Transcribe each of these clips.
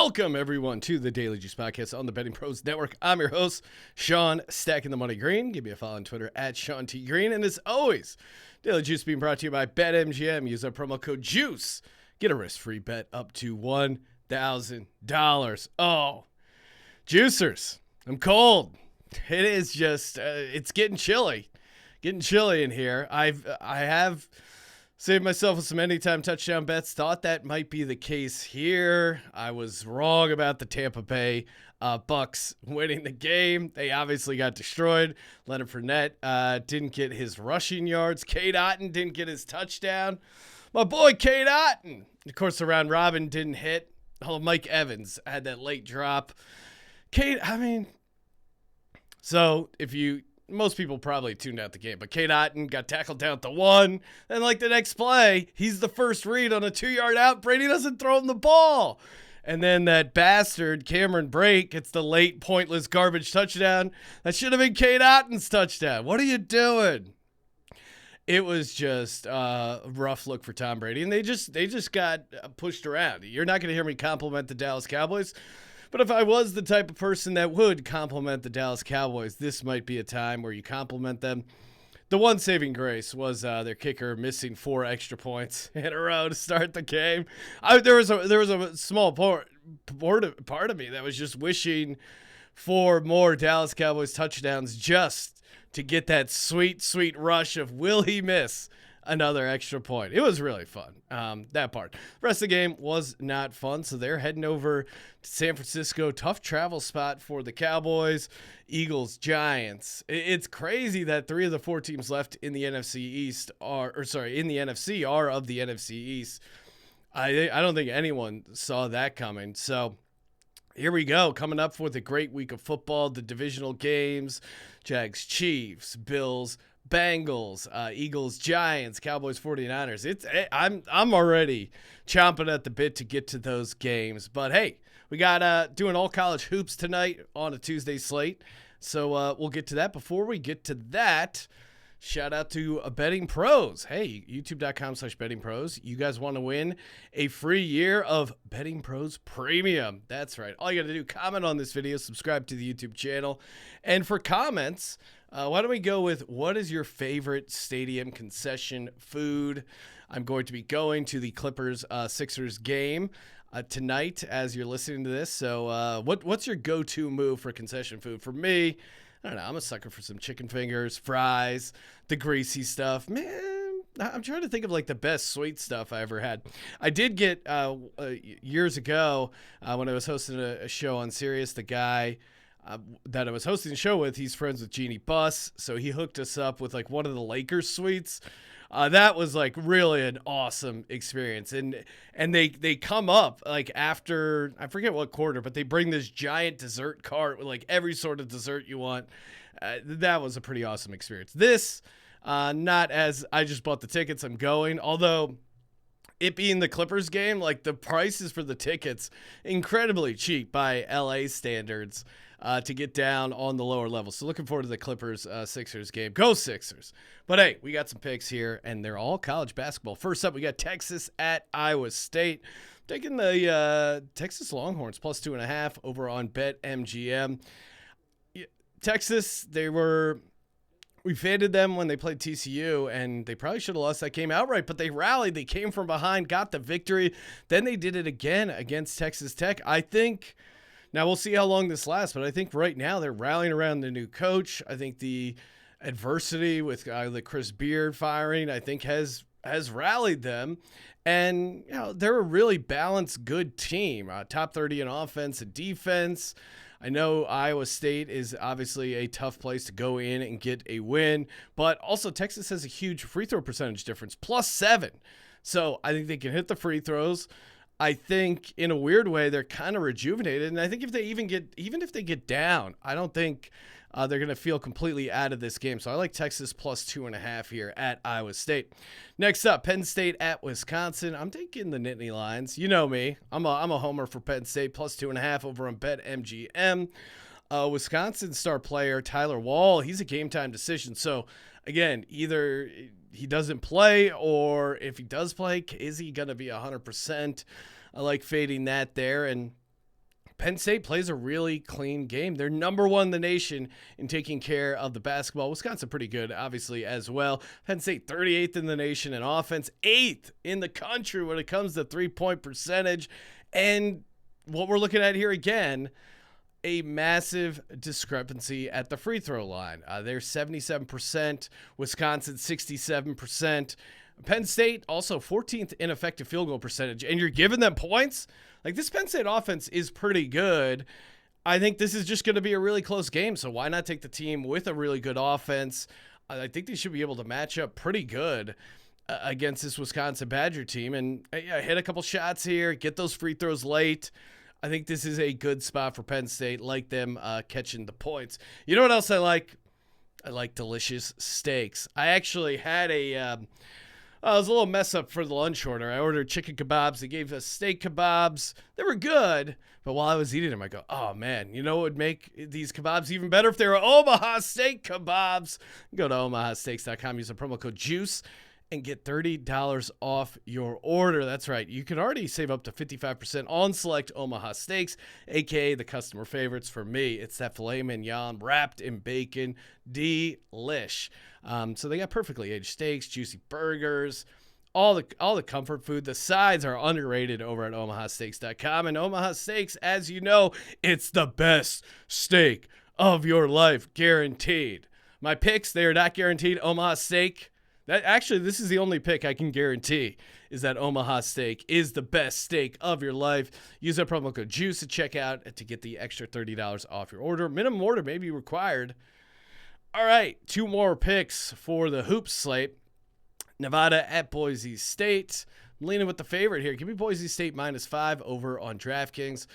Welcome, everyone, to the Daily Juice Podcast on the Betting Pros Network. I'm your host, Sean Stacking the Money Green. Give me a follow on Twitter at Sean T. Green. And as always, Daily Juice being brought to you by BetMGM. Use our promo code JUICE. Get a risk-free bet up to $1,000. Oh, juicers, I'm cold. It is just, it's getting chilly. Getting chilly in here. I have saved myself with some anytime touchdown bets. Thought that might be the case here. I was wrong about the Tampa Bay Bucks winning the game. They obviously got destroyed. Leonard Fournette didn't get his rushing yards. Cade Otton didn't get his touchdown. My boy Cade Otton. Of course, the round robin didn't hit. Oh, Mike Evans had that late drop. So most people probably tuned out the game, but Cade Otton got tackled down at the 1. Then, the next play, he's the first read on a 2-yard out. Brady doesn't throw him the ball. And then that bastard, Cameron Brate, gets the late, pointless, garbage touchdown. That should have been Cade Otton's touchdown. What are you doing? It was just a rough look for Tom Brady, and they just got pushed around. You're not going to hear me compliment the Dallas Cowboys. But if I was the type of person that would compliment the Dallas Cowboys, this might be a time where you compliment them. The one saving grace was their kicker missing 4 extra points in a row to start the game. There was a small part of me that was just wishing for more Dallas Cowboys touchdowns just to get that sweet, sweet rush of will he miss another extra point. It was really fun, that part. The rest of the game was not fun, so they're heading over to San Francisco. Tough travel spot for the Cowboys, Eagles, Giants. It's crazy that 3 of the 4 teams left in the NFC are of the NFC East. I don't think anyone saw that coming. So here we go, coming up with a great week of football, the divisional games, Jags, Chiefs, Bills, Bengals, Eagles, Giants, Cowboys, 49ers. I'm already chomping at the bit to get to those games. But hey, we got doing all college hoops tonight on a Tuesday slate. So we'll get to that. Before we get to that, shout out to Betting Pros. Hey, youtube.com/Betting Pros. You guys want to win a free year of Betting Pros Premium. That's right. All you got to do, comment on this video, subscribe to the YouTube channel. And for comments, why don't we go with what is your favorite stadium concession food? I'm going to be going to the Clippers-Sixers game tonight as you're listening to this. So what's your go-to move for concession food? For me, I don't know. I'm a sucker for some chicken fingers, fries, the greasy stuff. Man, I'm trying to think of the best sweet stuff I ever had. I did get years ago when I was hosting a show on Sirius, the guy that I was hosting the show with, he's friends with Jeannie Buss, so he hooked us up with one of the Lakers suites. That was really an awesome experience, and they come up after, I forget what quarter, but they bring this giant dessert cart with every sort of dessert you want. That was a pretty awesome experience. This, not as I just bought the tickets, I'm going, although it being the Clippers game, the prices for the tickets incredibly cheap by LA standards. To get down on the lower level. So looking forward to the Clippers-Sixers game. Go Sixers. But hey, we got some picks here, and they're all college basketball. First up, we got Texas at Iowa State. Taking the Texas Longhorns plus 2.5 over on BetMGM. Texas, we faded them when they played TCU, and they probably should have lost that game outright, but they rallied. They came from behind, got the victory. Then they did it again against Texas Tech. I think... Now, we'll see how long this lasts, but I think right now they're rallying around the new coach. I think the adversity with the Chris Beard firing, I think, has rallied them. And, they're a really balanced, good team. Top 30 in offense and defense. I know Iowa State is obviously a tough place to go in and get a win, but also Texas has a huge free throw percentage difference, +7. So I think they can hit the free throws. I think in a weird way they're kind of rejuvenated, and I think if they even if they get down, I don't think they're going to feel completely out of this game. So I like Texas plus 2.5 here at Iowa State. Next up, Penn State at Wisconsin. I'm taking the Nittany Lions. You know me. I'm a homer for Penn State plus 2.5 over on BetMGM. Wisconsin star player Tyler Wall, he's a game time decision. So again, either he doesn't play, or if he does play, is he going to be 100%? I like fading that there. And Penn State plays a really clean game. They're number one in the nation in taking care of the basketball. Wisconsin pretty good, obviously, as well. Penn State 38th in the nation in offense, 8th in the country when it comes to three-point percentage. And what we're looking at here again, a massive discrepancy at the free throw line. They're 77%, Wisconsin 67%. Penn State also 14th in effective field goal percentage, and you're giving them points? Like, this Penn State offense is pretty good. I think this is just going to be a really close game, so why not take the team with a really good offense? I think they should be able to match up pretty good against this Wisconsin Badger team and hit a couple shots here, get those free throws late. I think this is a good spot for Penn State, like them catching the points. You know what else I like? I like delicious steaks. I actually had it was a little mess up for the lunch order. I ordered chicken kebabs. They gave us steak kebabs. They were good, but while I was eating them, I go, oh, man, you know what would make these kebabs even better if they were Omaha Steak kebabs? Go to omahasteaks.com, use the promo code JUICE, and get $30 off your order. That's right. You can already save up to 55% on select Omaha Steaks, a.k.a. the customer favorites for me. It's that filet mignon wrapped in bacon. Delish. So they got perfectly aged steaks, juicy burgers, all the comfort food. The sides are underrated over at omahasteaks.com. And Omaha Steaks, as you know, it's the best steak of your life, guaranteed. My picks, they are not guaranteed. Omaha Steak. This is the only pick I can guarantee is that Omaha Steak is the best steak of your life. Use that promo code JUICE at checkout to get the extra $30 off your order. Minimum order may be required. All right, 2 more picks for the hoops slate. Nevada at Boise State. I'm leaning with the favorite here. Give me Boise State -5 over on DraftKings.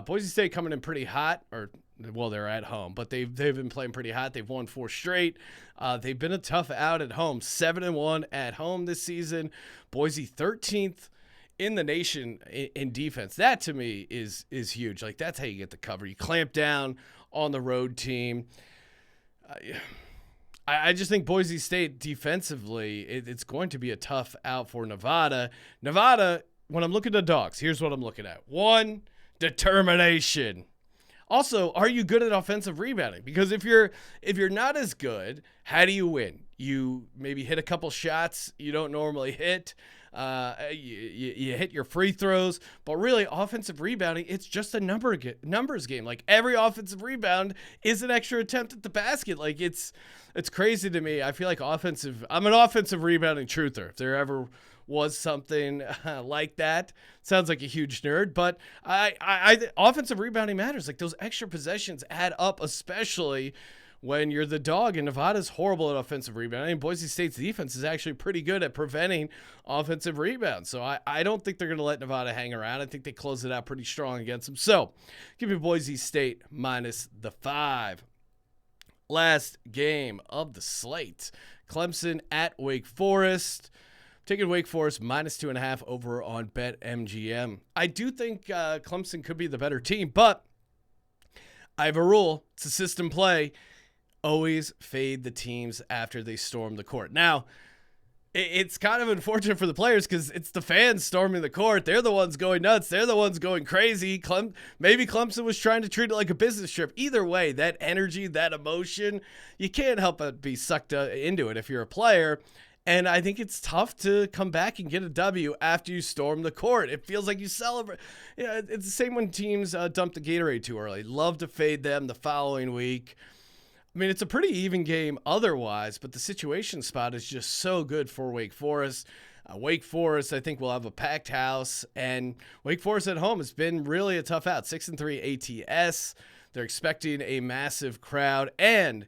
Boise State coming in pretty hot, they're at home, but they've been playing pretty hot. They've won 4 straight. They've been a tough out at home, 7-1 at home this season. Boise 13th in the nation in defense. That to me is huge. Like, that's how you get the cover. You clamp down on the road team. I just think Boise State defensively, it's going to be a tough out for Nevada. Nevada, when I'm looking at dogs, here's what I'm looking at. 1, determination. Also, are you good at offensive rebounding? Because if you're not as good, how do you win? You maybe hit a couple shots you don't normally hit. You hit your free throws, but really offensive rebounding, it's just a numbers game. Like, every offensive rebound is an extra attempt at the basket. Like, it's crazy to me. I feel like I'm an offensive rebounding truther. If there ever was something like that, sounds like a huge nerd, but I offensive rebounding matters. Like, those extra possessions add up, especially when you're the dog, and Nevada's horrible at offensive rebounding. Boise State's defense is actually pretty good at preventing offensive rebounds. So I don't think they're going to let Nevada hang around. I think they close it out pretty strong against them. So give me Boise State -5. Last game of the slate, Clemson at Wake Forest. Taking Wake Forest -2.5 over on BetMGM. I do think Clemson could be the better team, but I have a rule. It's a system play. Always fade the teams after they storm the court. Now, it's kind of unfortunate for the players because it's the fans storming the court. They're the ones going nuts. They're the ones going crazy. Maybe Clemson was trying to treat it like a business trip. Either way, that energy, that emotion, you can't help but be sucked into it if you're a player. And I think it's tough to come back and get a W after you storm the court. It feels like you celebrate. It's the same when teams dump the Gatorade too early. Love to fade them the following week. I mean, it's a pretty even game otherwise, but the situation spot is just so good for Wake Forest. Wake Forest, I think, will have a packed house, and Wake Forest at home has been really a tough out. 6-3 ATS. They're expecting a massive crowd, and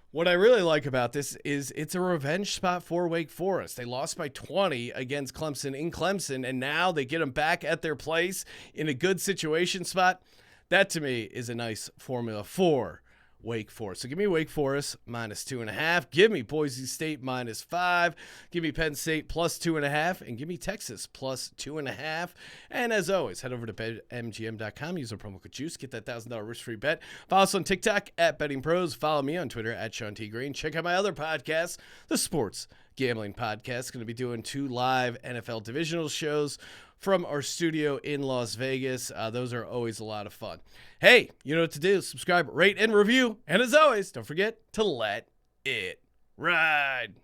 what I really like about this is it's a revenge spot for Wake Forest. They lost by 20 against Clemson in Clemson, and now they get them back at their place in a good situation spot. That, to me, is a nice formula for Wake Forest. So give me Wake Forest -2.5. Give me Boise State -5. Give me Penn State +2.5. And give me Texas +2.5. And as always, head over to BetMGM.com. Use our promo code JUICE. Get that $1,000 risk-free bet. Follow us on TikTok at Betting Pros. Follow me on Twitter at Sean T. Green. Check out my other podcast, the Sports Gambling Podcast. Going to be doing 2 live NFL divisional shows from our studio in Las Vegas. Those are always a lot of fun. Hey, you know what to do. Subscribe, rate, and review. And as always, don't forget to let it ride.